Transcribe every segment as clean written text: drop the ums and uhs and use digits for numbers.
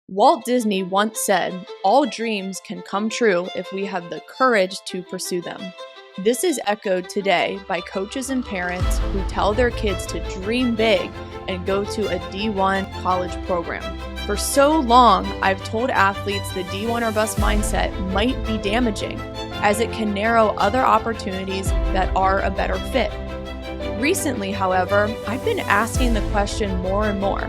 Walt Disney once said, "All dreams can come true if we have the courage to pursue them." This is echoed today by coaches and parents who tell their kids to dream big and go to a D1 college program. For so long, I've told athletes the D1 or bust mindset might be damaging, as it can narrow other opportunities that are a better fit. Recently, however, I've been asking the question more and more.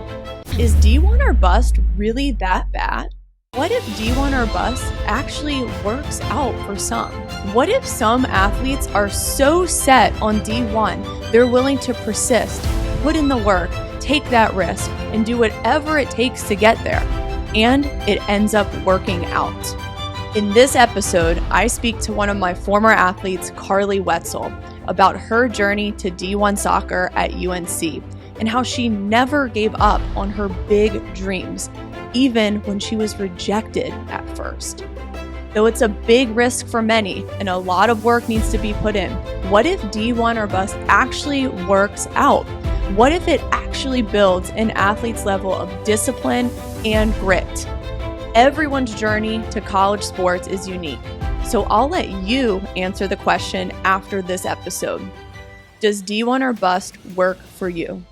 Is D1 or bust really that bad? What if D1 or bust actually works out for some? What if some athletes are so set on D1, they're willing to persist, put in the work, take that risk, and do whatever it takes to get there, and it ends up working out? In this episode, I speak to one of my former athletes, Carly Wetzel, about her journey to D1 soccer at UNC, and how she never gave up on her big dreams, even when she was rejected at first. Though it's a big risk for many and a lot of work needs to be put in, what if D1 or bust actually works out? What if it actually builds an athlete's level of discipline and grit? Everyone's journey to college sports is unique, so I'll let you answer the question after this episode. Does D1 or bust work for you?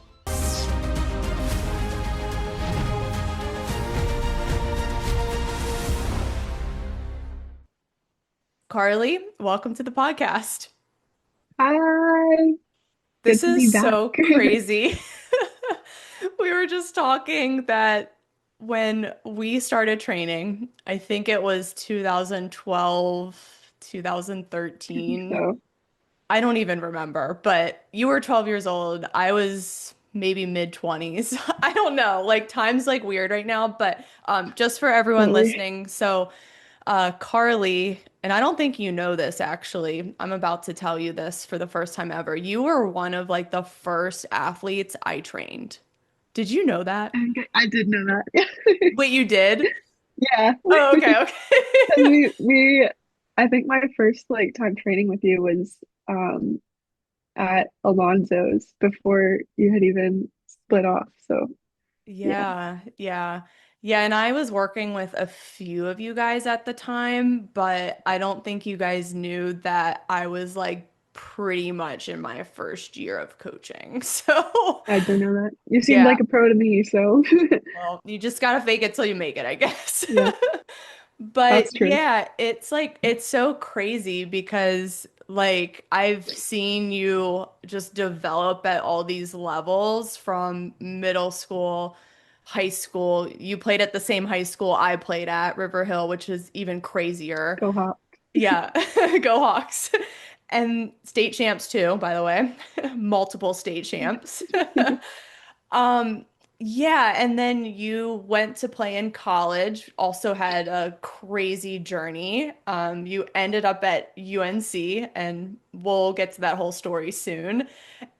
Carly, welcome to the podcast. Hi. This Good to be is back. so crazy. We were just talking that when we started training, I think it was 2012, I think 2013. so. I don't even remember, but you were 12 years old. I was maybe mid 20s. I don't know. Like time's like weird right now, but just for everyone Totally. listening. So Carly, and I don't think you know this actually. I'm about to tell you this for the first time ever. You were one of like the first athletes I trained. Did you know that? I think I did know that. Wait, you did? Yeah. Oh, okay, And okay. I think my first like time training with you was at Alonso's before you had even split off. So yeah. Yeah, yeah. Yeah, and I was working with a few of you guys at the time, but I don't think you guys knew that I was like pretty much in my first year of coaching. So, I did know that. You seemed yeah. like a pro to me, so Well, you just gotta fake it till you make it, I guess. yeah, But that's true. yeah, it's like it's so crazy because like I've seen you just develop at all these levels from middle school, high school. You played at the same high school I played at, River Hill, which is even crazier. Go hop. Yeah, go Hawks. And state champs too, by the way. Multiple state champs. Um, yeah, and then you went to play in college, also had a crazy journey. You ended up at UNC, and we'll get to that whole story soon.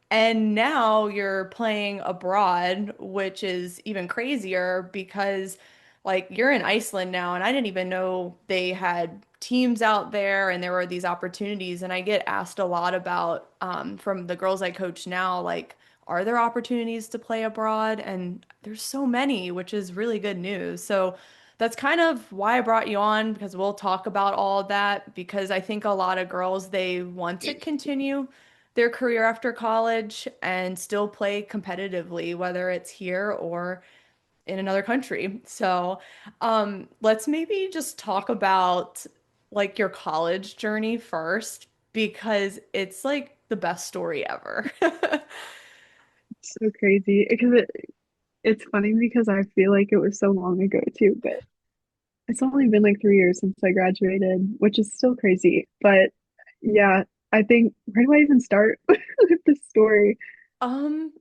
And now you're playing abroad, which is even crazier because, like, you're in Iceland now, and I didn't even know they had teams out there and there were these opportunities. And I get asked a lot about, from the girls I coach now, like, are there opportunities to play abroad? And there's so many, which is really good news. So that's kind of why I brought you on because we'll talk about all of that because I think a lot of girls, they want to continue their career after college and still play competitively, whether it's here or in another country. So, let's maybe just talk about like your college journey first because it's like the best story ever. It's so crazy because it's funny because I feel like it was so long ago too, but it's only been like 3 years since I graduated, which is still crazy. But yeah, I think where do I even start with the story? Um,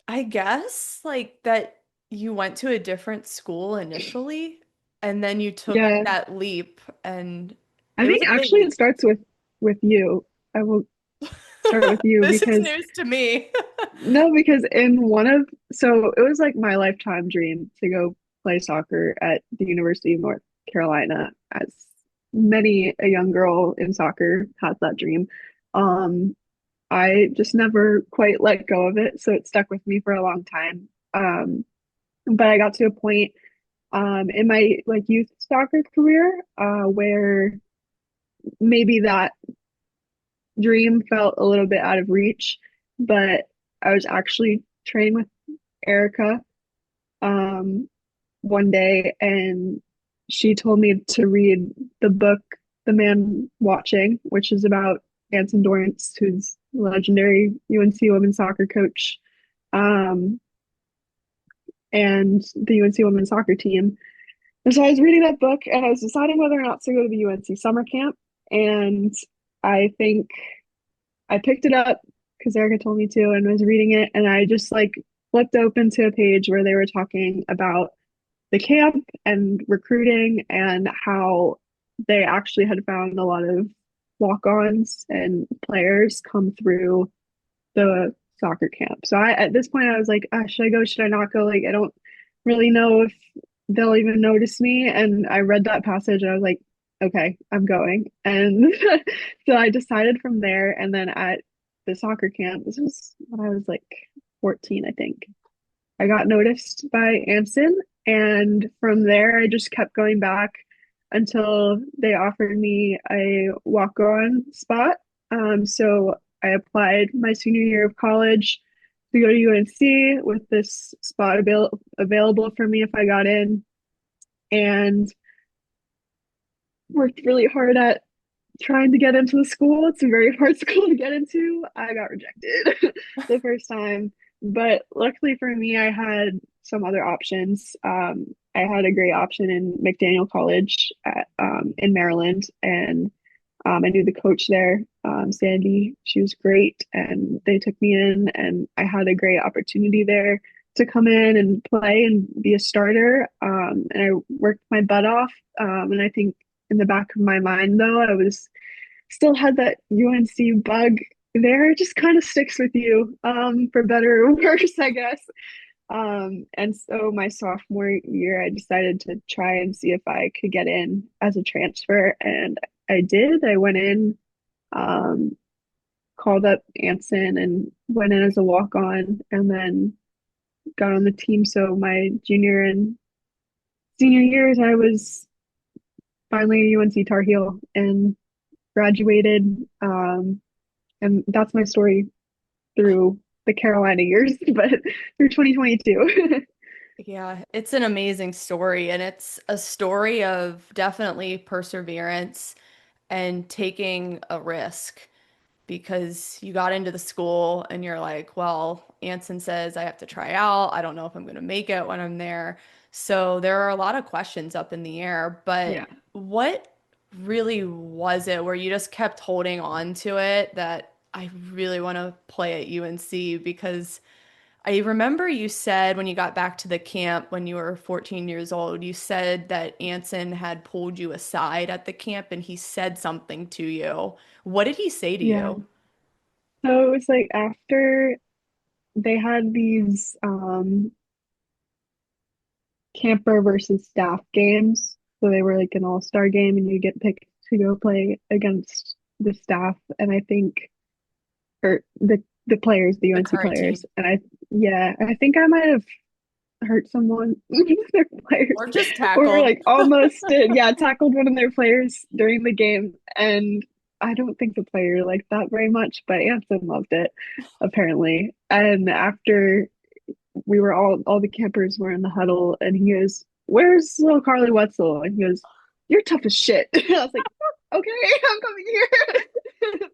I guess like that you went to a different school initially and then you took Yeah, that leap and I it was think a big actually it leap. starts with you. I will start with you This is because news to me. no, because in one of so it was like my lifetime dream to go play soccer at the University of North Carolina, as many a young girl in soccer has that dream. Um, I just never quite let go of it, so it stuck with me for a long time. But I got to a point in my like youth soccer career, where maybe that dream felt a little bit out of reach, but I was actually training with Erica um, one day, and she told me to read the book The Man Watching, which is about Anson, who's a legendary UNC women's soccer coach, um, and the UNC women's soccer team. And so I was reading that book and I was deciding whether or not to go to the UNC summer camp. And I think I picked it up because Erica told me to and was reading it. And I just like flipped open to a page where they were talking about the camp and recruiting and how they actually had found a lot of walk-ons and players come through the soccer camp. So at this point I was like, should I go? Should I not go? Like I don't really know if they'll even notice me. And I read that passage and I was like, okay, I'm going. And so I decided from there. And then at the soccer camp, this was when I was like 14, I think. I got noticed by Anson, and from there I just kept going back until they offered me a walk-on spot. So I applied my senior year of college to go to UNC with this spot available for me if I got in, and worked really hard at trying to get into the school. It's a very hard school to get into. I got rejected the first time, but luckily for me, I had some other options. I had a great option in McDaniel College in Maryland, and I knew the coach there, Sandy. She was great, and they took me in, and I had a great opportunity there to come in and play and be a starter. And I worked my butt off. And I think in the back of my mind, though, I was still had that UNC bug there. It just kind of sticks with you, for better or worse, I guess. And so my sophomore year, I decided to try and see if I could get in as a transfer, and I did. I went in, um, called up Anson, and went in as a walk-on, and then got on the team. So my junior and senior years, I was finally a UNC Tar Heel and graduated. And that's my story through the Carolina years, but through 2022. Yeah, it's an amazing story, and it's a story of definitely perseverance and taking a risk because you got into the school and you're like, well, Anson says I have to try out. I don't know if I'm going to make it when I'm there. So there are a lot of questions up in the air, Yeah. but what really was it where you just kept holding on to it that I really want to play at UNC? Because I remember you said when you got back to the camp when you were 14 years old, you said that Anson had pulled you aside at the camp and he said something to you. What did he say to Yeah. you? So it was like after they had these camper versus staff games. So they were like an all-star game and you get picked to go play against the staff. And I think or the players, the The UNC current players. team. And I think I might have hurt someone, one of their players, Or just or tackled. like almost did. Yeah, tackled one of their players during the game. And I don't think the player liked that very much, but Anson loved it, apparently. And after we were all the campers were in the huddle, and he goes, "Where's little Carly Wetzel?" And he goes, "You're tough as shit." I was like, "Okay, I'm coming here,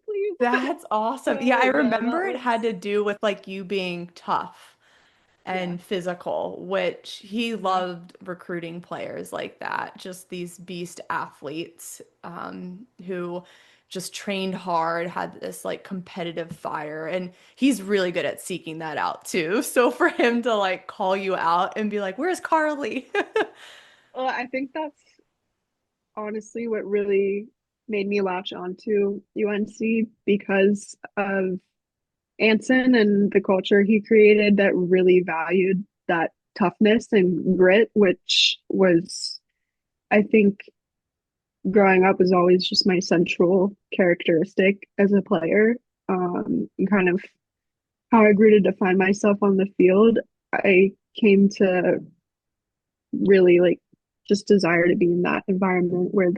please." That's awesome. Yeah, So I yeah, remember it had to do with like you being tough yeah, and physical, which he yeah. loved recruiting players like that, just these beast athletes who just trained hard, had this like competitive fire, and he's really good at seeking that out too. So for him to like call you out and be like, "Where's Carly?" Well, I think that's honestly what really made me latch onto UNC because of Anson and the culture he created that really valued that toughness and grit, which was, I think, growing up was always just my central characteristic as a player. And kind of how I grew to define myself on the field. I came to really like just desire to be in that environment where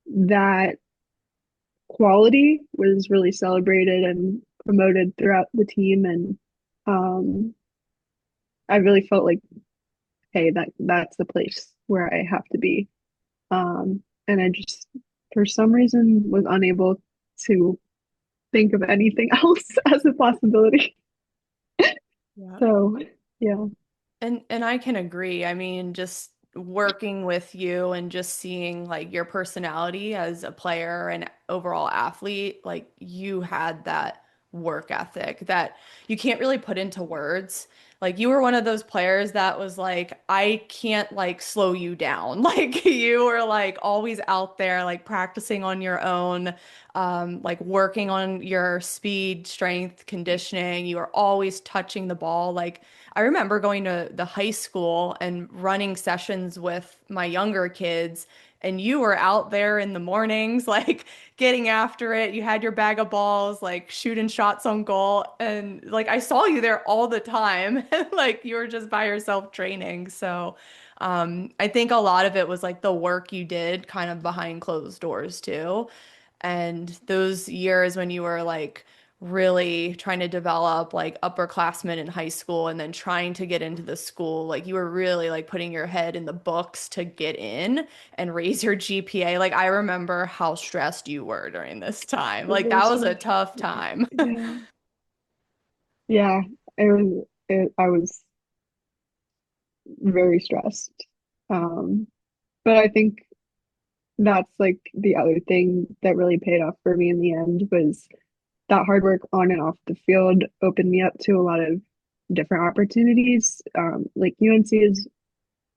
that quality was really celebrated and promoted throughout the team. And um, I really felt like, hey, that's the place where I have to be. And I just, for some reason, was unable to think of anything else as a possibility. Yeah. So, yeah, And I can agree. I mean, just working with you and just seeing like your personality as a player and overall athlete, like you had that work ethic that you can't really put into words. Like you were one of those players that was like, I can't like slow you down. Like you were like always out there, like practicing on your own, like working on your speed, strength, conditioning. You were always touching the ball. Like I remember going to the high school and running sessions with my younger kids, and you were out there in the mornings, like getting after it. You had your bag of balls, like shooting shots on goal. And like I saw you there all the time. Like you were just by yourself training. So I think a lot of it was like the work you did kind of behind closed doors too. And those years when you were like really trying to develop like upperclassmen in high school and then trying to get into the school, like you were really like putting your head in the books to get in and raise your GPA. Like I remember how stressed you were during this time. it Like that was was so, a tough time. yeah, yeah, I was very stressed. Um, but I think that's like the other thing that really paid off for me in the end was that hard work on and off the field opened me up to a lot of different opportunities. Like UNC is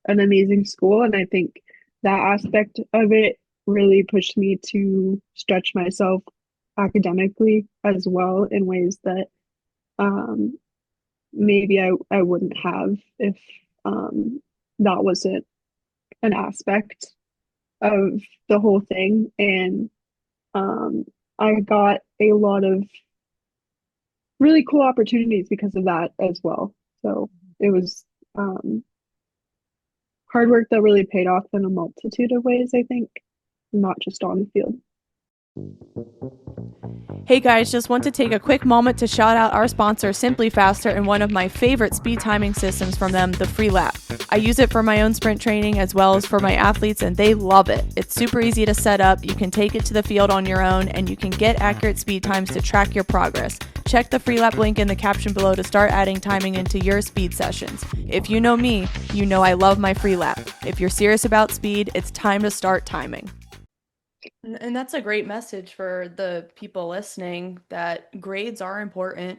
an amazing school, and I think that aspect of it really pushed me to stretch myself academically as well in ways that um, maybe I wouldn't have if that wasn't an aspect of the whole thing. And um, I got a lot of really cool opportunities because of that as well. So it was um, hard work that really paid off in a multitude of ways, I think, not just on the field. Hey guys, just want to take a quick moment to shout out our sponsor, Simply Faster, and one of my favorite speed timing systems from them, the Freelap. I use it for my own sprint training as well as for my athletes, and they love it. It's super easy to set up, you can take it to the field on your own, and you can get accurate speed times to track your progress. Check the Freelap link in the caption below to start adding timing into your speed sessions. If you know me, you know I love my Freelap. If you're serious about speed, it's time to start timing. And that's a great message for the people listening that grades are important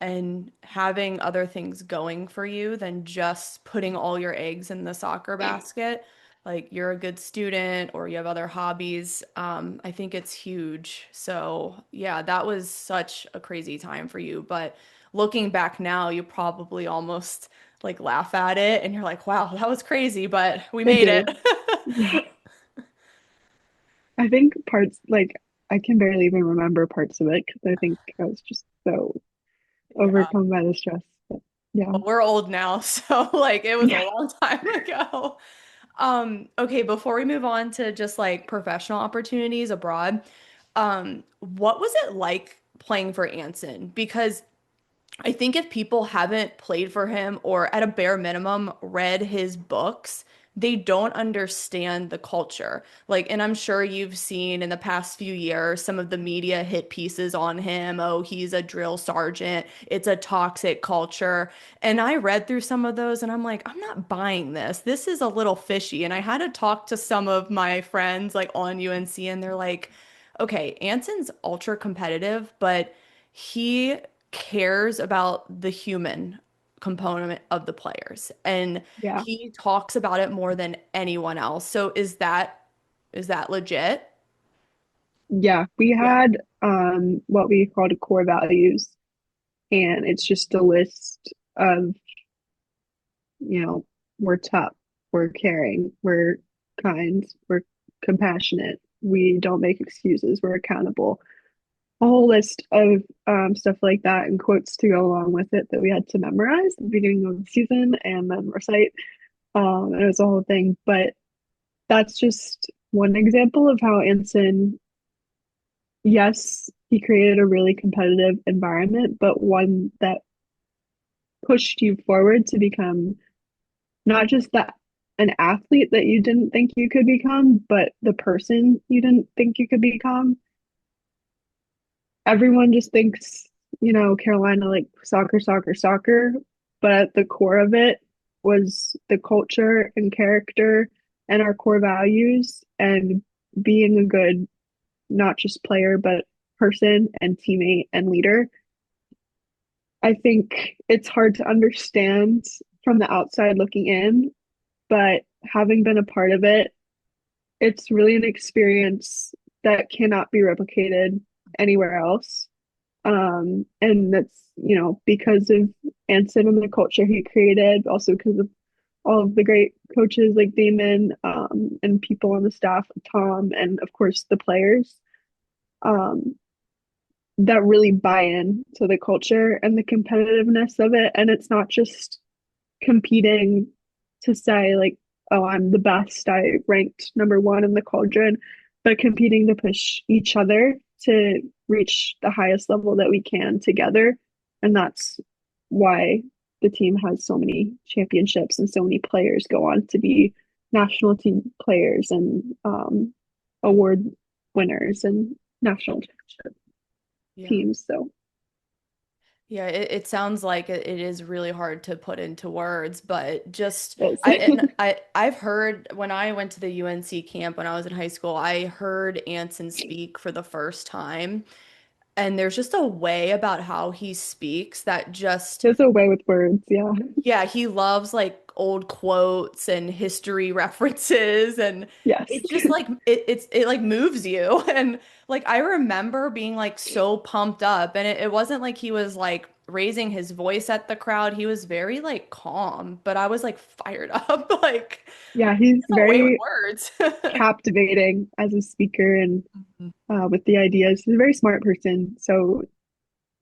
and having other things going for you than just putting all your eggs in the soccer basket. Like you're a good student or you have other hobbies. I think it's huge. So, yeah, that was such a crazy time for you. But looking back now, you probably almost like laugh at it and you're like, wow, that was crazy, but we I made it. do. Yeah. I think parts, like, I can barely even remember parts of it because I think I was just so Yeah. overcome by the stress. But yeah. Well, we're old now, so like it was a Yeah. long time ago. Okay, before we move on to just like professional opportunities abroad, what was it like playing for Anson? Because I think if people haven't played for him or at a bare minimum read his books, they don't understand the culture. Like, and I'm sure you've seen in the past few years some of the media hit pieces on him. Oh, he's a drill sergeant. It's a toxic culture. And I read through some of those and I'm like, I'm not buying this. This is a little fishy. And I had to talk to some of my friends like on UNC and they're like, okay, Anson's ultra competitive, but he cares about the human component of the players and Yeah. he talks about it more than anyone else. So is that legit? Yeah. We Yeah. had what we called core values, and it's just a list of, you know, we're tough, we're caring, we're kind, we're compassionate, we don't make excuses, we're accountable. A whole list of stuff like that and quotes to go along with it that we had to memorize at the beginning of the season and then recite. And it was a whole thing. But that's just one example of how Anson, yes, he created a really competitive environment, but one that pushed you forward to become not just that an athlete that you didn't think you could become, but the person you didn't think you could become. Everyone just thinks, Carolina like soccer, soccer, soccer, but at the core of it was the culture and character and our core values and being a good, not just player, but person and teammate and leader. I think it's hard to understand from the outside looking in, but having been a part of it, it's really an experience that cannot be replicated anywhere else. And that's, because of Anson and the culture he created, also because of all of the great coaches like Damon, and people on the staff, Tom, and of course the players, um, that really buy in to the culture and the competitiveness of it. And it's not just competing to say like, oh, I'm the best, I ranked number one in the cauldron, but competing to push each other to reach the highest level that we can together. And that's why the team has so many championships and so many players go on to be national team players and award winners and national championship Yeah. teams. So Yeah, it sounds like it is really hard to put into words, but just it's I've heard when I went to the UNC camp when I was in high school, I heard Anson speak for the first time, and there's just a way about how he speaks that just there's a way with words. Yeah. yeah, he loves like old quotes and history references and Yes. it's just like it like moves you and like I remember being like so pumped up and it wasn't like he was like raising his voice at the crowd. He was very like calm, but I was like fired up like Yeah, he's it's a way with very words. captivating as a speaker and with the ideas. He's a very smart person, so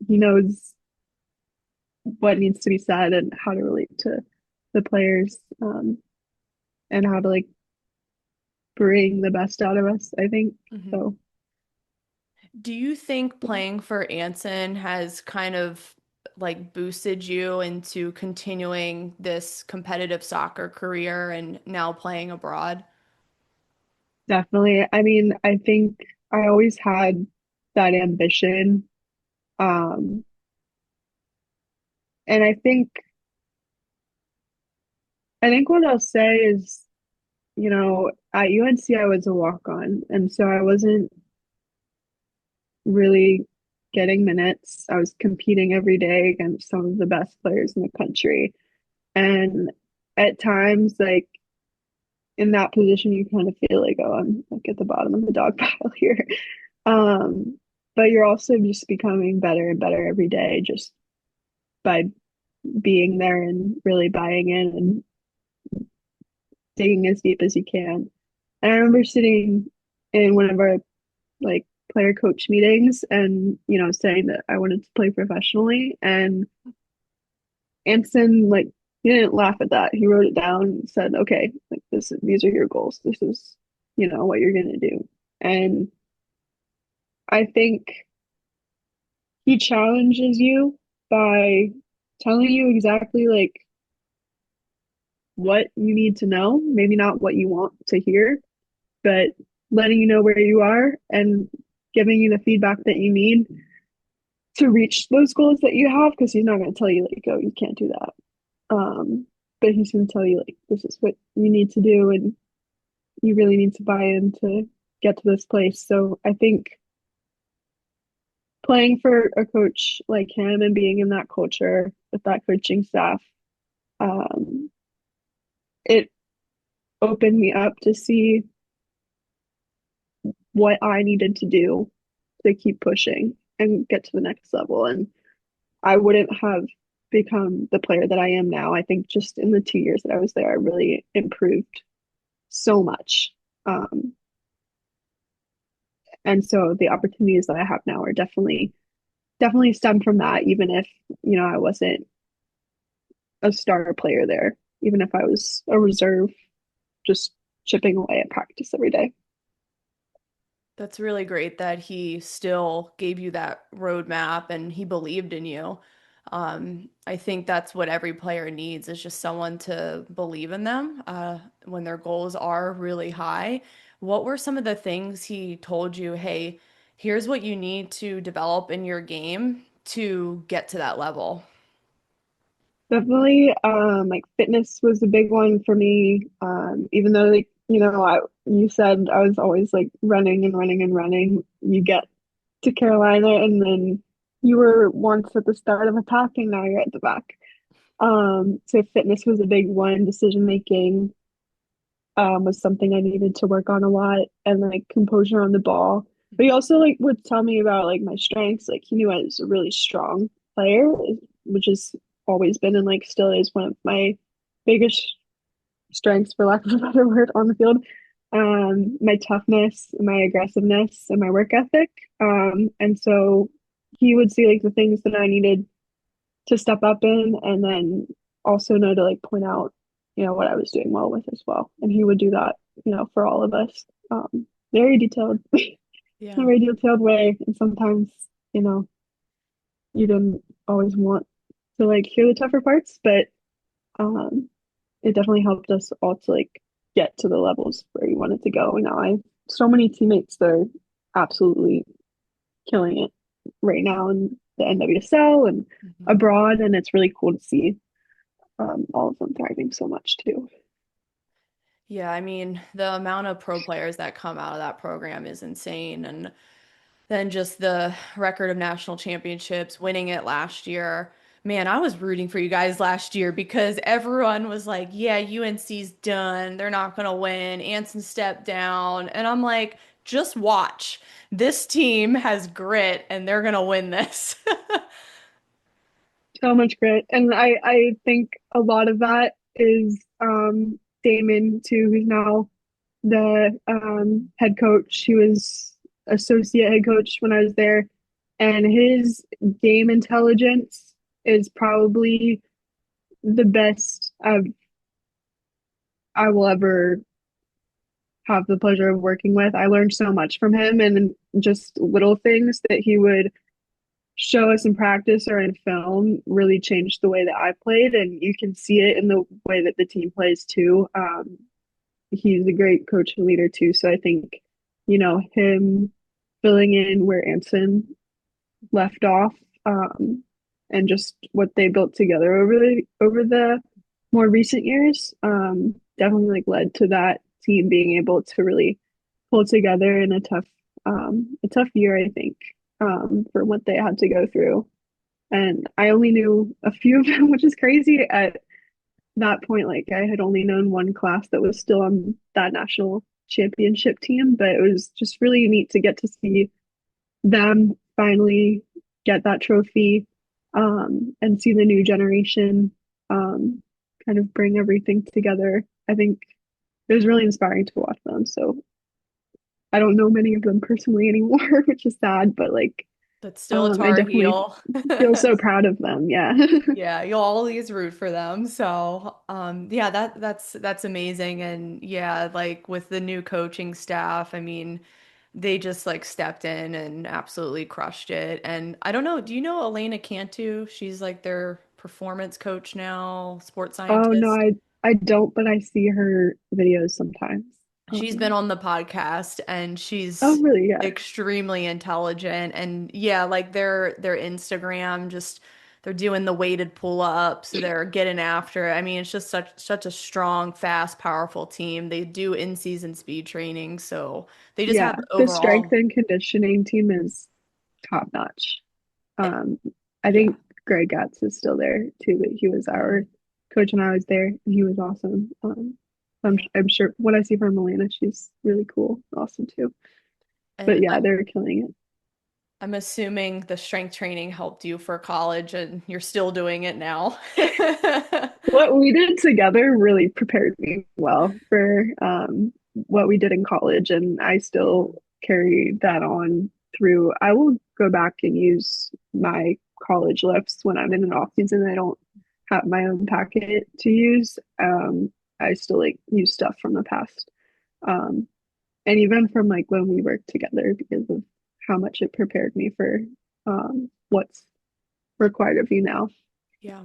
he knows what needs to be said and how to relate to the players, and how to like bring the best out of us, I think. Mhm. So, Do you think yeah, playing for Anson has kind of like boosted you into continuing this competitive soccer career and now playing abroad? definitely. I mean, I think I always had that ambition. Um, and I think what I'll say is, at UNC I was a walk-on, and so I wasn't really getting minutes. I was competing every day against some of the best players in the country. And at times, like in that position, you kind of feel like, oh, I'm like at the bottom of the dog pile here. Um, but you're also just becoming better and better every day just by being there and really buying in and digging as deep as you can. And I remember sitting in one of our like player coach meetings and saying that I wanted to play professionally, and Anson like he didn't laugh at that. He wrote it down and said, "Okay, like these are your goals. This is what you're gonna do." And I think he challenges you by telling you exactly like what you need to know, maybe not what you want to hear, but letting you know where you are and giving you the feedback that you need to reach those goals that you have, because he's not going to tell you like, oh, you can't do that. But he's going to tell you like this is what you need to do and you really need to buy in to get to this place. So I think playing for a coach like him and being in that culture with that coaching staff, um, it opened me up to see what I needed to do to keep pushing and get to the next level. And I wouldn't have become the player that I am now. I think just in the 2 years that I was there, I really improved so much. Um, and so the opportunities that I have now are definitely stem from that, even if, I wasn't a star player there. even if I was a reserve, just chipping away at practice every day. That's really great that he still gave you that roadmap and he believed in you. I think that's what every player needs is just someone to believe in them when their goals are really high. What were some of the things he told you, hey, here's what you need to develop in your game to get to that level? Definitely, like fitness was a big one for me. Even though like, you said I was always like running and running and running. You get to Carolina and then you were once at the start of attacking, now you're at the back. So fitness was a big one. Decision making, was something I needed to work on a lot, and like composure on the ball. But he also like would tell me about like my strengths. Like he knew I was a really strong player, which has always been and like still is one of my biggest strengths, for lack of a better word, on the field. My toughness, my aggressiveness, and my work ethic. And so he would see like the things that I needed to step up in, and then also know to like point out, what I was doing well with as well. And he would do that, for all of us. Very detailed, in a Yeah. very detailed way. And sometimes, you didn't always want to like hear the tougher parts, but um, it definitely helped us all to like get to the levels where we wanted to go. And now I have so many teammates that are absolutely killing it right now in the NWSL and Mhm. abroad, and it's really cool to see all of them thriving so much too. Yeah, I mean, the amount of pro players that come out of that program is insane. And then just the record of national championships, winning it last year. Man, I was rooting for you guys last year because everyone was like, yeah, UNC's done. They're not going to win. Anson stepped down. And I'm like, just watch. This team has grit and they're going to win this. So much grit, and I think a lot of that is Damon too, who's now the head coach. He was associate head coach when I was there, and his game intelligence is probably the best I will ever have the pleasure of working with. I learned so much from him, and just little things that he would show us in practice or in film really changed the way that I played, and you can see it in the way that the team plays too. He's a great coach and leader too, so I think him filling in where Anson left off, and just what they built together over the more recent years, definitely like led to that team being able to really pull together in a tough year, I think, for what they had to go through. And I only knew a few of them, which is crazy at that point. Like I had only known one class that was still on that national championship team, but it was just really neat to get to see them finally get that trophy, and see the new generation, kind of bring everything together. I think it was really inspiring to watch them. So I don't know many of them personally anymore, which is sad, but like, But still a I Tar definitely Heel. feel so proud of them. Yeah. Yeah, you'll always root for them. So, yeah, that's amazing. And yeah, like with the new coaching staff, I mean, they just like stepped in and absolutely crushed it. And I don't know, do you know Elena Cantu? She's like their performance coach now, sports Oh no, scientist. I don't, but I see her videos sometimes. She's been on the podcast and Oh she's really? Yeah. extremely intelligent and yeah, like their Instagram just they're doing the weighted pull-ups, they're getting after it. I mean, it's just such a strong, fast, powerful team. They do in-season speed training, so they just Yeah. have The strength overall and conditioning team is top notch. eh, Um, I yeah. think Greg Gatz is still there too, but he was our Mhm. coach when I was there, and he was awesome. I'm Yeah. I'm sure what I see from Milena, she's really cool, awesome too. But And yeah, they're killing it. I'm assuming the strength training helped you for college and you're still doing it now. What we did together really prepared me well for what we did in college, and I still carry that on through. I will go back and use my college lifts when I'm in an off season. I don't have my own packet to use. I still like use stuff from the past. Um, and even from like when we worked together because of how much it prepared me for what's required of you now. Yeah.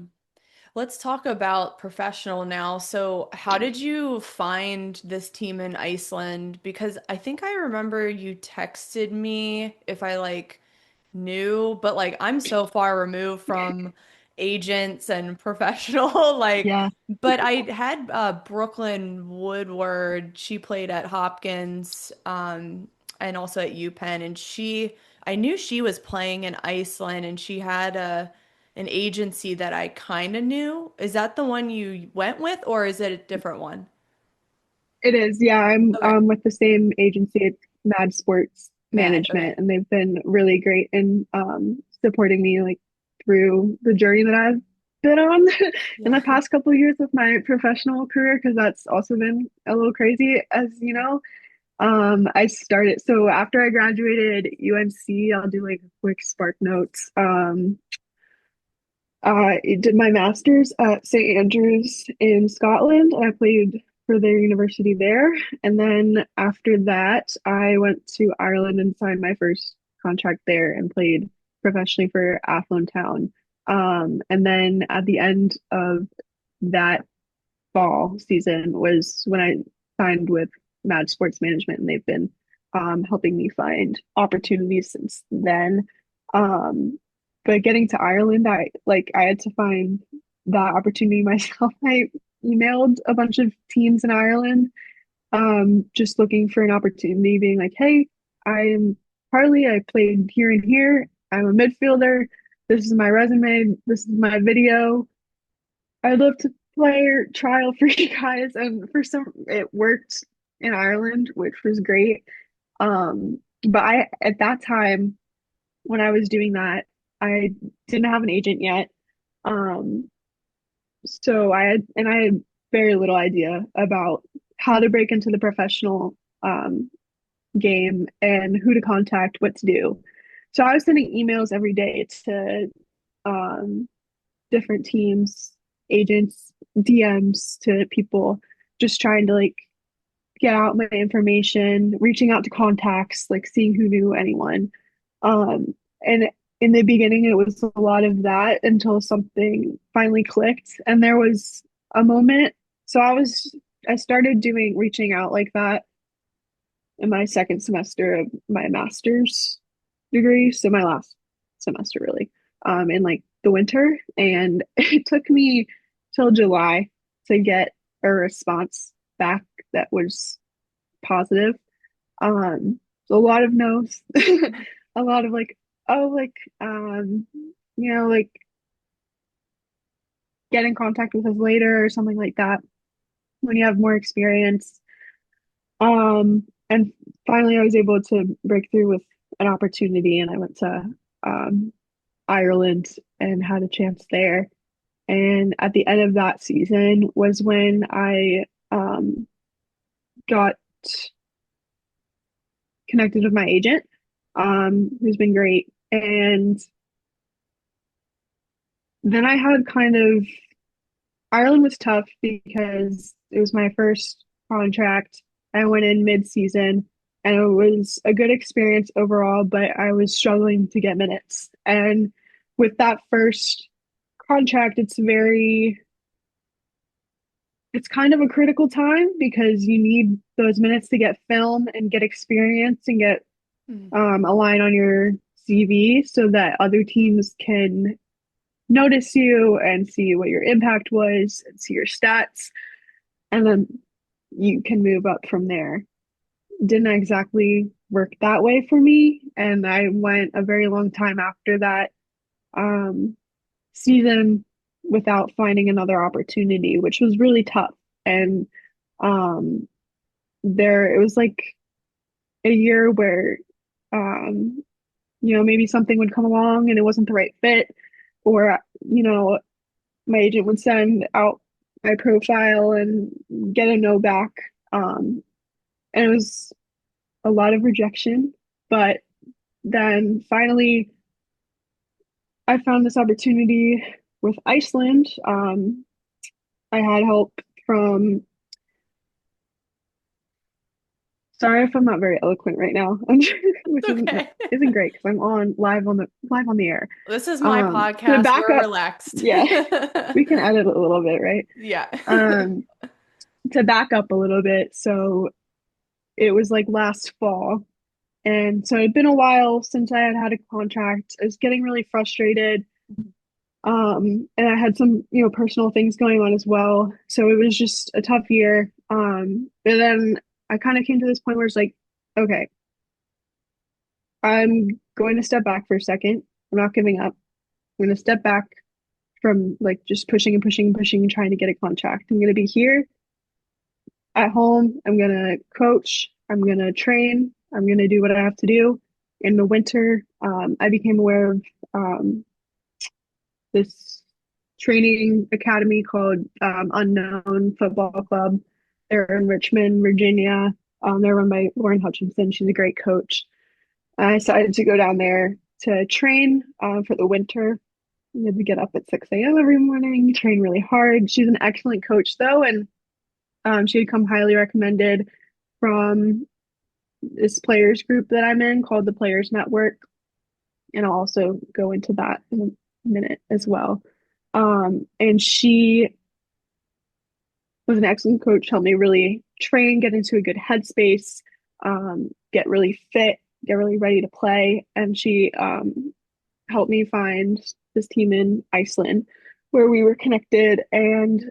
Let's talk about professional now. So, how did you find this team in Iceland? Because I think I remember you texted me if I like knew, but like I'm so far removed from agents and professional, like, Yeah, but I had Brooklyn Woodward. She played at Hopkins, and also at UPenn, and I knew she was playing in Iceland, and she had an agency that I kind of knew. Is that the one you went with, or is it a different one? it is. Yeah, I'm Okay. with the same agency, it's Mad Sports Mad. Okay. Management, and they've been really great in supporting me like through the journey that I've been on in Yeah. the past couple of years of my professional career, because that's also been a little crazy, as you know. I started so after I graduated UNC, I'll do like a quick spark notes. I did my master's at St. Andrews in Scotland, and I played for their university there. And then after that, I went to Ireland and signed my first contract there and played professionally for Athlone Town. And then at the end of that fall season was when I signed with Mad Sports Management, and they've been helping me find opportunities since then. Um, but getting to Ireland, I had to find that opportunity myself. I emailed a bunch of teams in Ireland, just looking for an opportunity, being like, "Hey, I'm Harley. I played here and here. I'm a midfielder. This is my resume. This is my video. I'd love to play or trial for you guys." And for some, it worked in Ireland, which was great. But at that time, when I was doing that, I didn't have an agent yet. Um, so I had very little idea about how to break into the professional game and who to contact, what to do. So I was sending emails every day to um, different teams, agents, DMs to people, just trying to like get out my information, reaching out to contacts, like seeing who knew anyone. And in the beginning, it was a lot of that until something finally clicked. And there was a moment. So I started doing reaching out like that in my second semester of my master's degree. So my last semester, really, in like the winter. And it took me till July to get a response back that was positive. So a lot of no's, a lot of like, oh, like, like get in contact with us later or something like that when you have more experience. And finally, I was able to break through with an opportunity, and I went to um, Ireland and had a chance there. And at the end of that season was when I got connected with my agent, who's been great. And then I had kind of Ireland was tough because it was my first contract. I went in mid-season and it was a good experience overall, but I was struggling to get minutes. And with that first contract, it's kind of a critical time because you need those minutes to get film and get experience and get Mm. a line on your CV so that other teams can notice you and see what your impact was and see your stats, and then you can move up from there. Didn't exactly work that way for me, and I went a very long time after that um, season without finding another opportunity, which was really tough. And um, there, it was like a year where um, maybe something would come along and it wasn't the right fit, or my agent would send out my profile and get a no back. And it was a lot of rejection. But then finally, I found this opportunity with Iceland, I had help from, sorry if I'm not very eloquent right now, which It's okay. isn't great because I'm on live on the air. This is my To podcast. back We're up, relaxed. yeah, we can edit a little bit, right? Yeah. Um, to back up a little bit, so it was like last fall. And so it'd been a while since I had had a contract. I was getting really frustrated. And I had some, personal things going on as well. So it was just a tough year. And then I kind of came to this point where it's like, okay, I'm going to step back for a second. I'm not giving up. I'm going to step back from like just pushing and pushing and pushing and trying to get a contract. I'm going to be here at home. I'm going to coach. I'm going to train. I'm going to do what I have to do. In the winter, I became aware of this training academy called Unknown Football Club. They're in Richmond, Virginia. They're run by Lauren Hutchinson. She's a great coach. I decided to go down there to train for the winter. I had to get up at 6 a.m. every morning, train really hard. She's an excellent coach, though, and she had come highly recommended from this players group that I'm in called the Players Network. And I'll also go into that in a minute as well. And she was an excellent coach, helped me really train, get into a good headspace, get really fit, get really ready to play. And she helped me find this team in Iceland where we were connected. And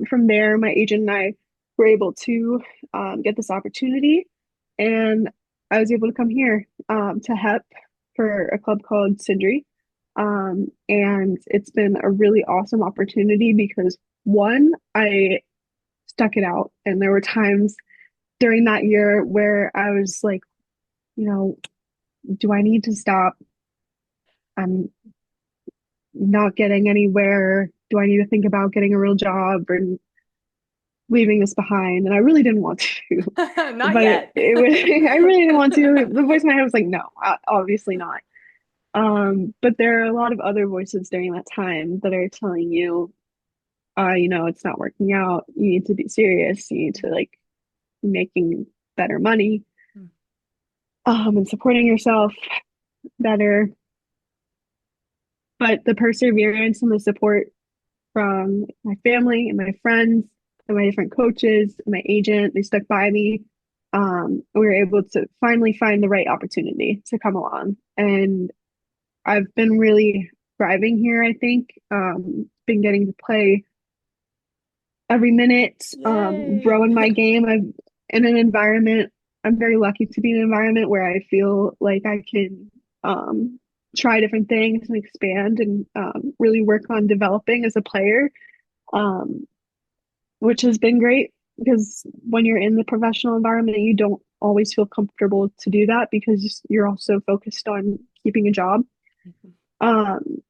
from there, my agent and I were able to get this opportunity. And I was able to come here to HEP for a club called Sindri. And it's been a really awesome opportunity because one, I stuck it out. And there were times during that year where I was like, you know, do I need to stop? I'm not getting anywhere. Do I need to think about getting a real job or leaving this behind? And I really didn't want to, Not but yet. it was, I really didn't want to. The voice in my head was like, no, obviously not. But there are a lot of other voices during that time that are telling you, it's not working out. You need to be serious. You need to like making better money, and supporting yourself better. But the perseverance and the support from my family and my friends and my different coaches and my agent, they stuck by me. We were able to finally find the right opportunity to come along. And I've been really thriving here, I think. Been getting to play every minute, Yay. growing my game. I'm in an environment, I'm very lucky to be in an environment where I feel like I can try different things and expand and really work on developing as a player, um, which has been great because when you're in the professional environment, you don't always feel comfortable to do that because you're also focused on keeping a job. Um,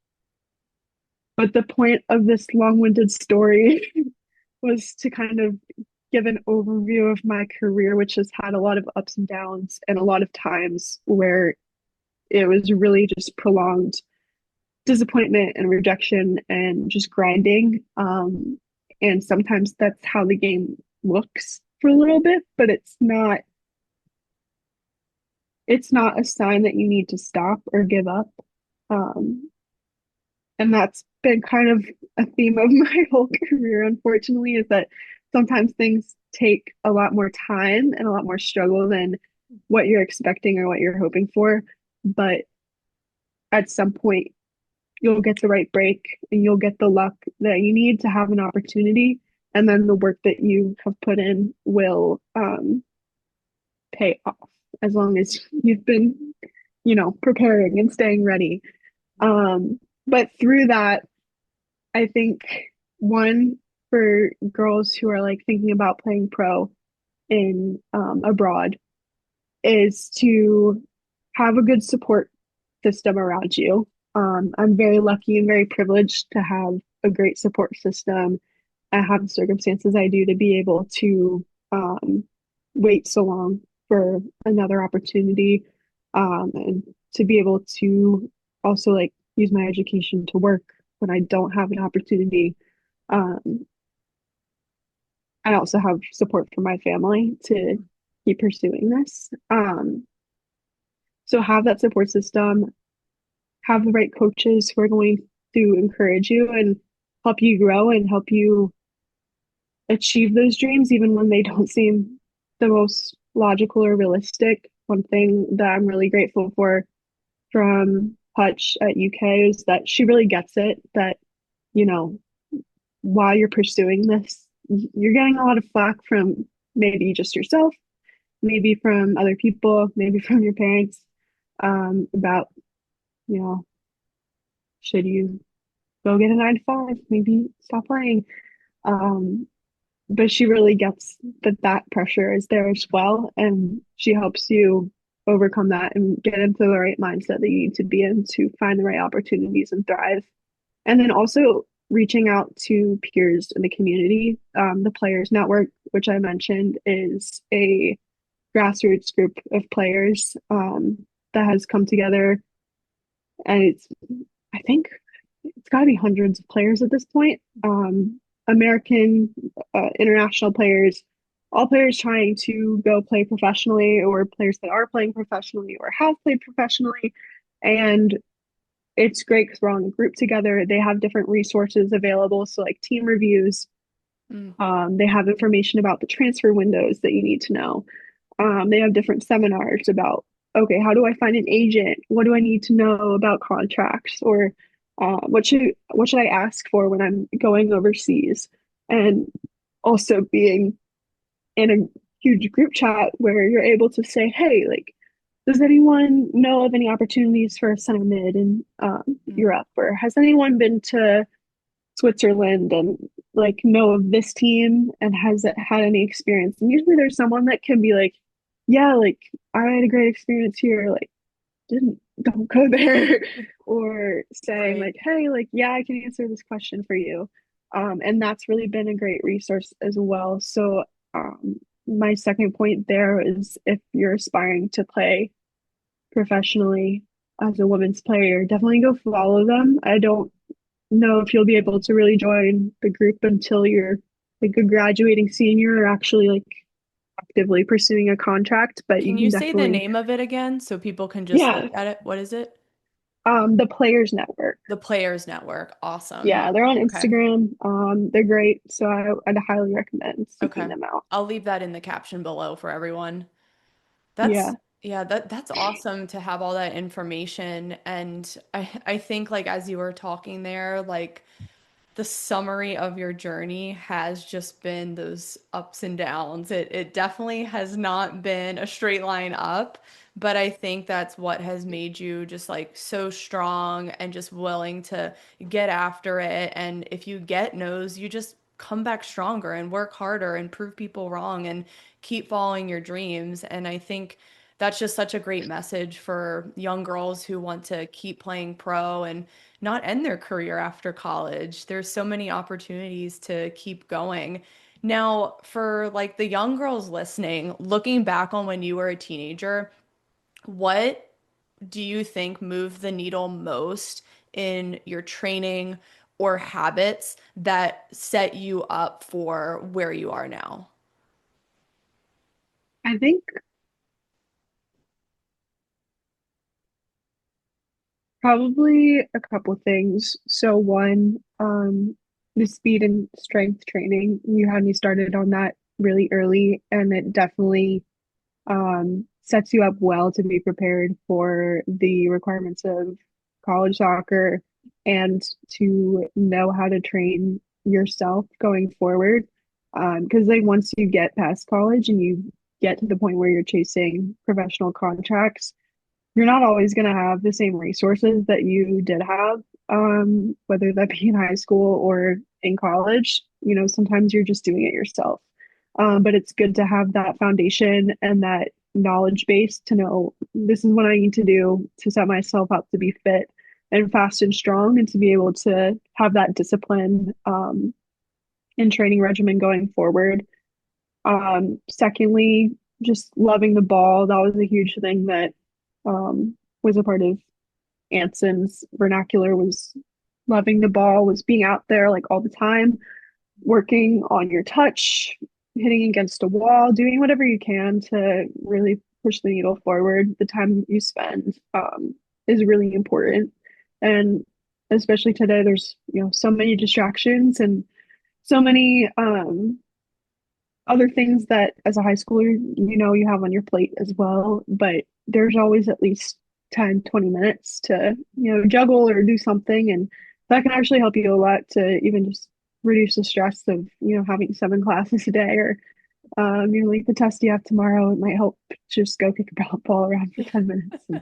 but the point of this long-winded story was to kind of give an overview of my career, which has had a lot of ups and downs and a lot of times where it was really just prolonged disappointment and rejection and just grinding. And sometimes that's how the game looks for a little bit, but it's not a sign that you need to stop or give up. Um, and that's been kind of a theme of my whole career, unfortunately, is that sometimes things take a lot more time and a lot more struggle than what you're expecting or what you're hoping for. But at some point, you'll get the right break and you'll get the luck that you need to have an opportunity. And then the work that you have put in will pay off as long as you've been, preparing and staying ready. But through that, I think one for girls who are like thinking about playing pro in abroad is to have a good support system around you. I'm very lucky and very privileged to have a great support system. I have the circumstances I do to be able to wait so long for another opportunity, and to be able to also like use my education to work. when I don't have an opportunity. Um, I also have support from my family to keep pursuing this. So have that support system, have the right coaches who are going to encourage you and help you grow and help you achieve those dreams, even when they don't seem the most logical or realistic. One thing that I'm really grateful for from Hutch at UK is that she really gets it that, you know, while you're pursuing this, you're getting a lot of flack from maybe just yourself, maybe from other people, maybe from your parents, about, you know, should you go get a 9 to 5, maybe stop playing. Um, but she really gets that that pressure is there as well, and she helps you overcome that and get into the right mindset that you need to be in to find the right opportunities and thrive. And then also reaching out to peers in the community. The Players Network, which I mentioned, is a grassroots group of players that has come together, and I think it's got to be hundreds of players at this point. American, international players, all players trying to go play professionally, or players that are playing professionally or have played professionally. And it's great because we're all in a group together. They have different resources available. So, like team reviews, Mm. they have information about the transfer windows that you need to know. They have different seminars about, okay, how do I find an agent? What do I need to know about contracts? Or what should I ask for when I'm going overseas? And also being in a huge group chat where you're able to say, hey, like, does anyone know of any opportunities for a center mid in Mm. Europe? Or has anyone been to Switzerland and like know of this team and has it had any experience? And usually there's someone that can be like, yeah, like I had a great experience here, like didn't don't go there. Or saying Right. like, hey, like yeah, I can answer this question for you. And that's really been a great resource as well. So my second point there is if you're aspiring to play professionally as a women's player, definitely go follow them. I don't know if you'll be able to really join the group until you're like a graduating senior or actually like actively pursuing a contract, but you Can you can say the definitely, name of it again so people can just look yeah. at it? What is it? The Players Network. The Players Network. Awesome. Yeah, they're on Okay. Instagram. They're great, so I'd highly recommend seeking Okay. them out. I'll leave that in the caption below for everyone. Yeah, That's yeah, that's awesome to have all that information. And I think like as you were talking there, like the summary of your journey has just been those ups and downs. It definitely has not been a straight line up, but I think that's what has made you just like so strong and just willing to get after it. And if you get no's, you just come back stronger and work harder and prove people wrong and keep following your dreams. And I think that's just such a great message for young girls who want to keep playing pro and not end their career after college. There's so many opportunities to keep going. Now, for like the young girls listening, looking back on when you were a teenager, what do you think moved the needle most in your training or habits that set you up for where you are now? I think probably a couple things. So one, the speed and strength training. You had me started on that really early, and it definitely sets you up well to be prepared for the requirements of college soccer and to know how to train yourself going forward. Because like once you get past college and you get to the point where you're chasing professional contracts, you're not always going to have the same resources that you did have, whether that be in high school or in college. You know, sometimes you're just doing it yourself. But it's good to have that foundation and that knowledge base to know this is what I need to do to set myself up to be fit and fast and strong and to be able to have that discipline and training regimen going forward. Secondly, just loving the ball. That was a huge thing that was a part of Anson's vernacular was loving the ball was being out there like all the time, working on your touch, hitting against a wall, doing whatever you can to really push the needle forward. The time you spend is really important. And especially today, there's, so many distractions and so many other things that as a high schooler, you have on your plate as well. But there's always at least 10, 20 minutes to, juggle or do something. And that can actually help you a lot to even just reduce the stress of, having 7 classes a day or, like the test you have tomorrow. It might help just go kick a ball around for 10 minutes and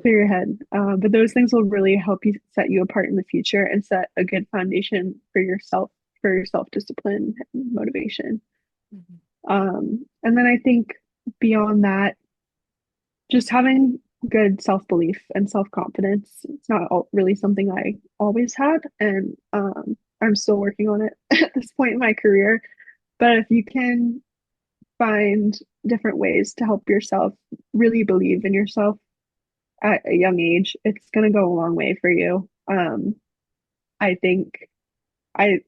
clear your head. But those things will really help you set you apart in the future and set a good foundation for your self-discipline and motivation. Mhm. And then I think beyond that, just having good self-belief and self-confidence. It's not really something I always had, and I'm still working on it at this point in my career. But if you can find different ways to help yourself really believe in yourself at a young age, it's going to go a long way for you. I think I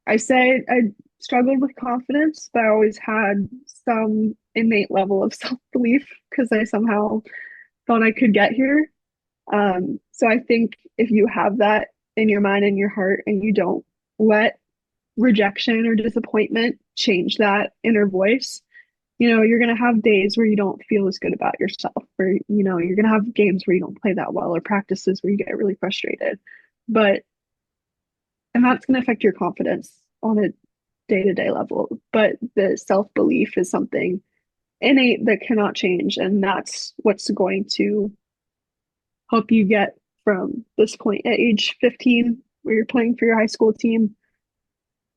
I say I struggled with confidence, but I always had some innate level of self-belief because I somehow thought I could get here. So I think if you have that in your mind and your heart and you don't let rejection or disappointment change that inner voice, you're going to have days where you don't feel as good about yourself, or, you're going to have games where you don't play that well or practices where you get really frustrated. But and that's going to affect your confidence on a day-to-day level. But the self-belief is something innate that cannot change, and that's what's going to help you get from this point at age 15 where you're playing for your high school team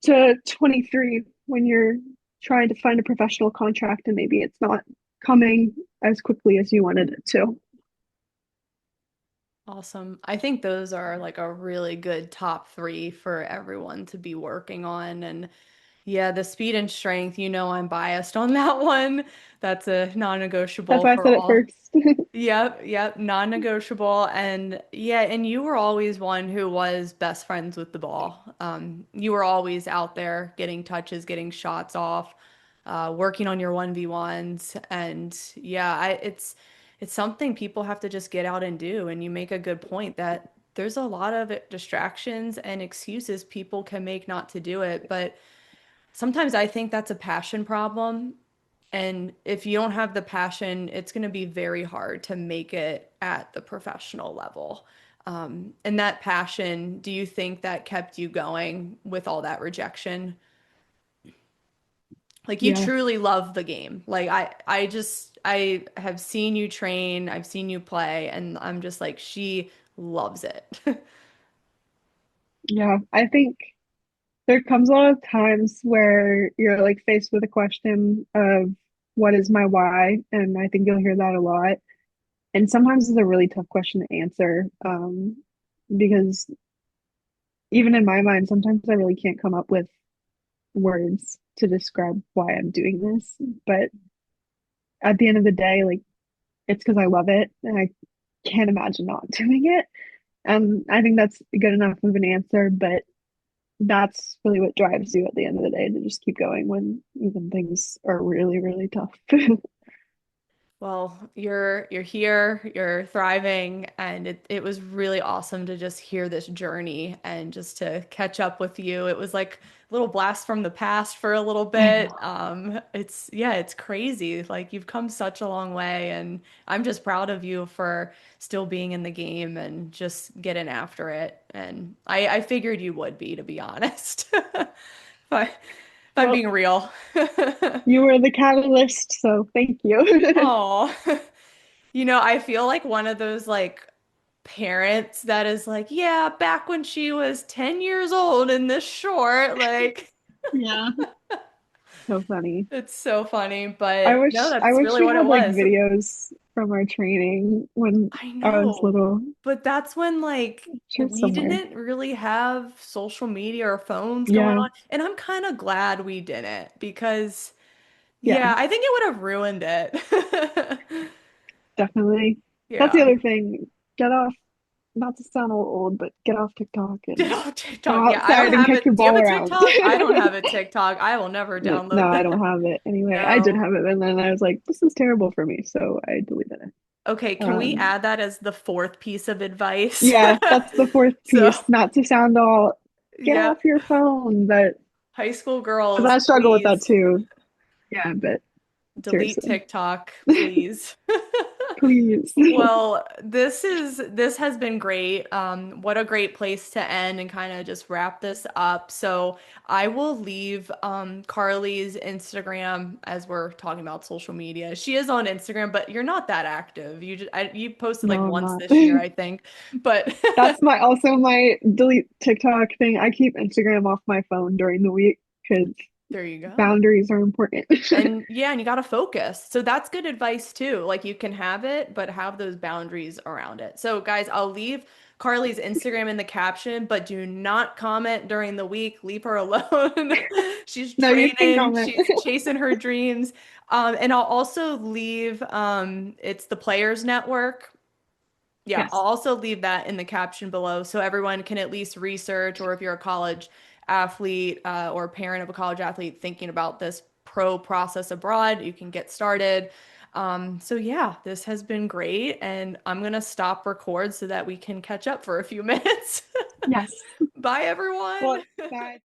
to 23 when you're trying to find a professional contract and maybe it's not coming as quickly as you wanted it to. Awesome. I think those are like a really good top three for everyone to be working on. And yeah, the speed and strength, I'm biased on that one. That's a That's non-negotiable why I for said it all. first. Yep, non-negotiable. And yeah, and you were always one who was best friends with the ball. You were always out there getting touches, getting shots off, working on your 1v1s. And yeah, it's something people have to just get out and do. And you make a good point that there's a lot of distractions and excuses people can make not to do it. But sometimes I think that's a passion problem. And if you don't have the passion, it's going to be very hard to make it at the professional level. And that passion, do you think that kept you going with all that rejection? Like you Yeah, truly love the game. Like I have seen you train, I've seen you play, and I'm just like, she loves it. yeah. I think there comes a lot of times where you're like faced with a question of what is my why? And I think you'll hear that a lot. And sometimes it's a really tough question to answer, because even in my mind, sometimes I really can't come up with words to describe why I'm doing this. But at the end of the day, like it's because I love it and I can't imagine not doing it. And I think that's good enough of an answer, but that's really what drives you at the end of the day to just keep going when even things are really, really tough. Well, you're here, you're thriving, and it was really awesome to just hear this journey and just to catch up with you. It was like a little blast from the past for a little I bit. know. It's yeah, it's crazy. Like you've come such a long way, and I'm just proud of you for still being in the game and just getting after it. And I figured you would be, to be honest. But if I'm Well, being real. you were the catalyst, so thank you. Oh. I feel like one of those like parents that is like, yeah, back when she was 10 years old in this short, like Yeah. So funny. it's so funny, I but no, wish I that's wish really we what it had like was. videos from our training when I I was know. little. But that's when like Sure, we somewhere. didn't really have social media or phones going Yeah, on, and I'm kind of glad we didn't because yeah, yeah, I think it would have ruined it. definitely. That's the Yeah. other thing. Get off not to sound old, but get off TikTok and Oh, TikTok. go Yeah, I don't outside and have kick your it. Do you have ball a around. TikTok? I don't have a TikTok. I will never No, download I that. don't have it. Anyway, I did No. have it, and then I was like, this is terrible for me, so I deleted it. Okay, can we Um, add that as the fourth piece of advice? yeah, that's the fourth So, piece. Not to sound all get yep. off your phone, but High school because girls, I struggle with that please too. Yeah, but delete seriously, TikTok, please. please. Well, this has been great. What a great place to end and kind of just wrap this up. So I will leave Carly's Instagram as we're talking about social media. She is on Instagram, but you're not that active. You posted like No, I'm once not. this year, I think. But That's my also my delete TikTok thing. I keep Instagram off my phone during the week because there you go. boundaries are important. And yeah, and you got to focus. So that's good advice too. Like you can have it, but have those boundaries around it. So guys, I'll leave Carly's Instagram in the caption, but do not comment during the week. Leave her alone. She's No, you can training, comment. she's chasing her dreams. And I'll also leave it's the Players Network. Yeah, I'll Yes. also leave that in the caption below so everyone can at least research, or if you're a college athlete or parent of a college athlete thinking about this pro process abroad, you can get started. So yeah, this has been great, and I'm gonna stop record so that we can catch up for a few minutes. Yes. Bye, Well, everyone. bye.